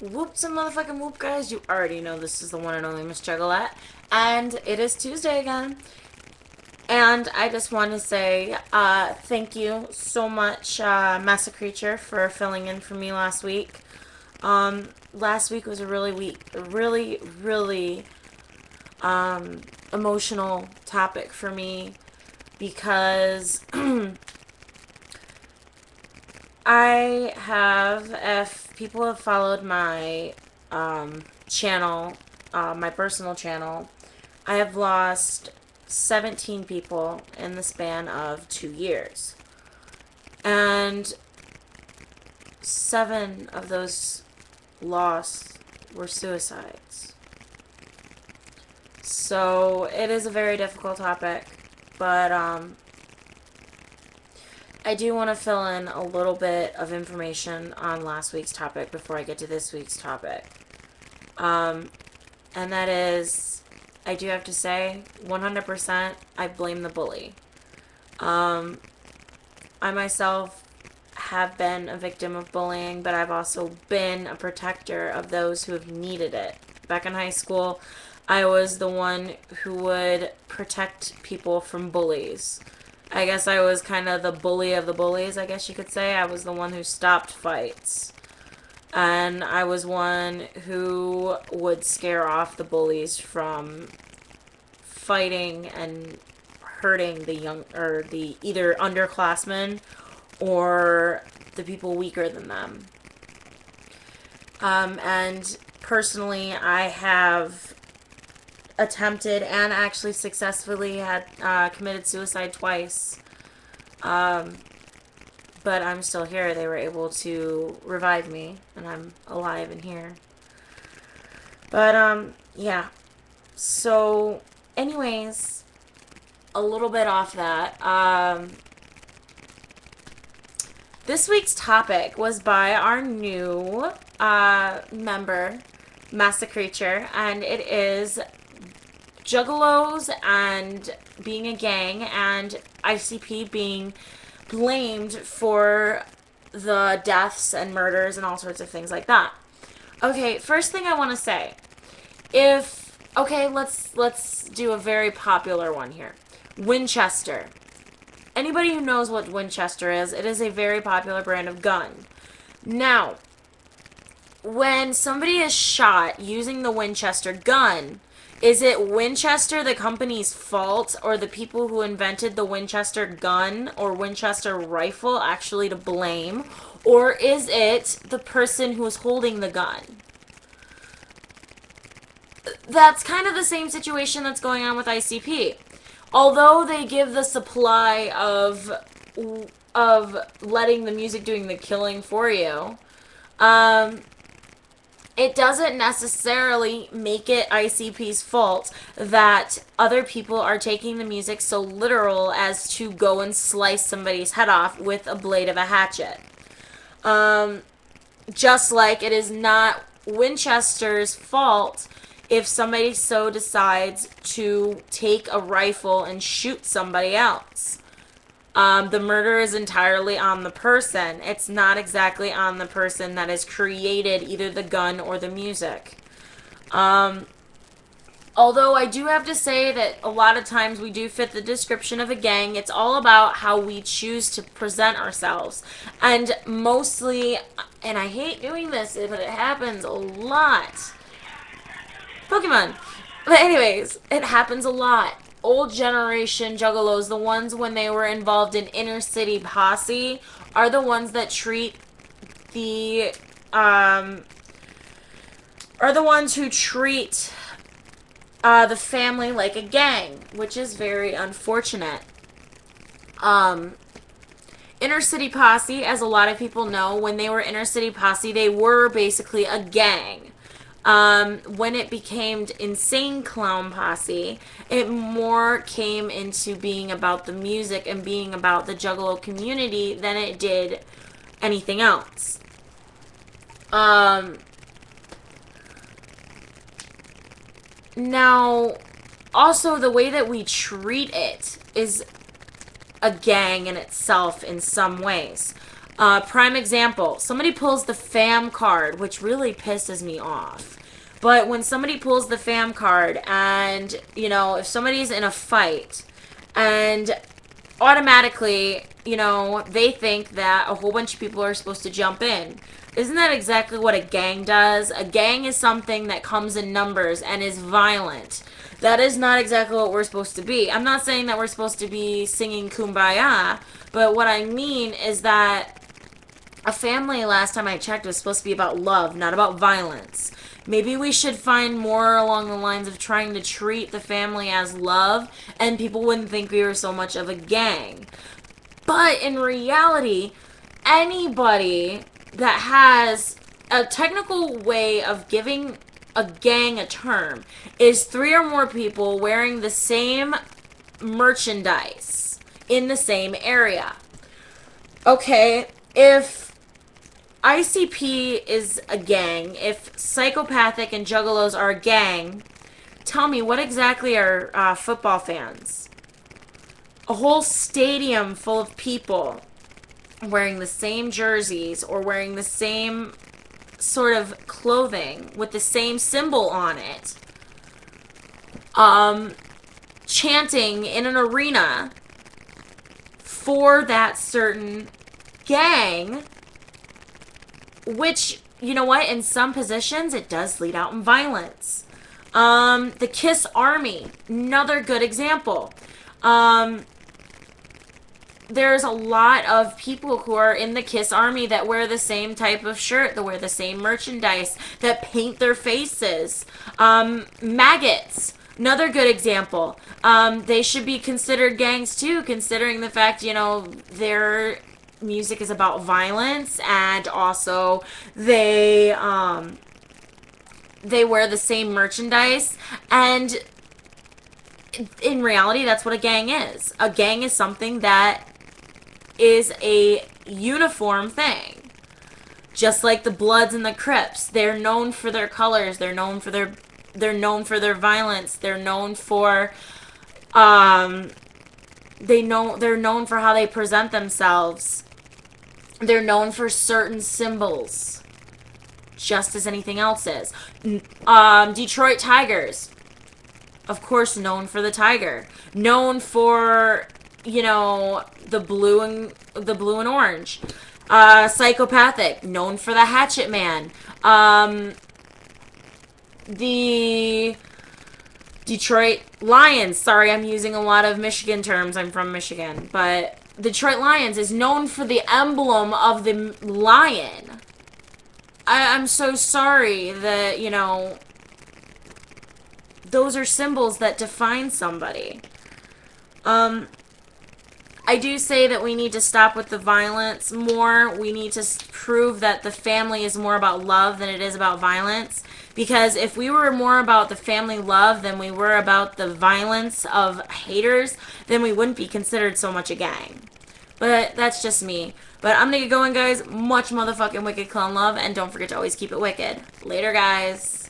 Whoop some motherfucking whoop, guys. You already know this is the one and only Miss Juggalette. And it is Tuesday again. And I just want to say thank you so much, Massa Creature, for filling in for me last week. Last week was a really emotional topic for me because I have, if people have followed my channel, my personal channel, I have lost 17 people in the span of 2 years. And 7 of those lost were suicides. So it is a very difficult topic, but I do want to fill in a little bit of information on last week's topic before I get to this week's topic. And that is, I do have to say, 100% I blame the bully. I myself have been a victim of bullying, but I've also been a protector of those who have needed it. Back in high school, I was the one who would protect people from bullies. I guess I was kind of the bully of the bullies, I guess you could say. I was the one who stopped fights. And I was one who would scare off the bullies from fighting and hurting the young, or the either underclassmen or the people weaker than them. And personally, I have attempted and actually successfully had committed suicide twice. But I'm still here. They were able to revive me, and I'm alive and here. But, yeah. So, anyways, a little bit off that. This week's topic was by our new member, Massa Creature, and it is Juggalos and being a gang and ICP being blamed for the deaths and murders and all sorts of things like that. Okay, first thing I want to say, let's do a very popular one here. Winchester. Anybody who knows what Winchester is, it is a very popular brand of gun. Now, when somebody is shot using the Winchester gun, is it Winchester, the company's fault, or the people who invented the Winchester gun or Winchester rifle actually to blame? Or is it the person who is holding the gun? That's kind of the same situation that's going on with ICP. Although they give the supply of letting the music doing the killing for you, it doesn't necessarily make it ICP's fault that other people are taking the music so literal as to go and slice somebody's head off with a blade of a hatchet. Just like it is not Winchester's fault if somebody so decides to take a rifle and shoot somebody else. The murder is entirely on the person. It's not exactly on the person that has created either the gun or the music. Although I do have to say that a lot of times we do fit the description of a gang. It's all about how we choose to present ourselves. And mostly, and I hate doing this, but it happens a lot. Pokemon. But anyways, it happens a lot. Old generation juggalos, the ones when they were involved in inner city posse, are the ones that treat the are the ones who treat the family like a gang, which is very unfortunate. Inner city posse, as a lot of people know, when they were inner city posse, they were basically a gang. When it became Insane Clown Posse, it more came into being about the music and being about the Juggalo community than it did anything else. Now, also the way that we treat it is a gang in itself in some ways. Prime example, somebody pulls the fam card, which really pisses me off. But when somebody pulls the fam card and, you know, if somebody's in a fight and automatically, you know, they think that a whole bunch of people are supposed to jump in. Isn't that exactly what a gang does? A gang is something that comes in numbers and is violent. That is not exactly what we're supposed to be. I'm not saying that we're supposed to be singing Kumbaya, but what I mean is that a family, last time I checked, was supposed to be about love, not about violence. Maybe we should find more along the lines of trying to treat the family as love, and people wouldn't think we were so much of a gang. But in reality, anybody that has a technical way of giving a gang a term is 3 or more people wearing the same merchandise in the same area. Okay, if ICP is a gang, if Psychopathic and Juggalos are a gang, tell me, what exactly are football fans? A whole stadium full of people wearing the same jerseys or wearing the same sort of clothing with the same symbol on it, chanting in an arena for that certain gang, which, you know what, in some positions it does lead out in violence. The Kiss Army, another good example. There's a lot of people who are in the Kiss Army that wear the same type of shirt, that wear the same merchandise, that paint their faces. Maggots, another good example. They should be considered gangs too, considering the fact, you know, their music is about violence, and also they wear the same merchandise, and in reality, that's what a gang is. A gang is something that is a uniform thing. Just like the Bloods and the Crips, they're known for their colors, they're known for their violence, they're known for they're known for how they present themselves. They're known for certain symbols, just as anything else is. Detroit Tigers, of course, known for the tiger, known for, you know, the blue and orange. Psychopathic, known for the Hatchet Man. The Detroit Lions, sorry, I'm using a lot of Michigan terms, I'm from Michigan, but Detroit Lions is known for the emblem of the lion. I'm so sorry that, you know, those are symbols that define somebody. I do say that we need to stop with the violence more. We need to prove that the family is more about love than it is about violence. Because if we were more about the family love than we were about the violence of haters, then we wouldn't be considered so much a gang. But that's just me. But I'm gonna get going, guys. Much motherfucking wicked clown love, and don't forget to always keep it wicked. Later, guys.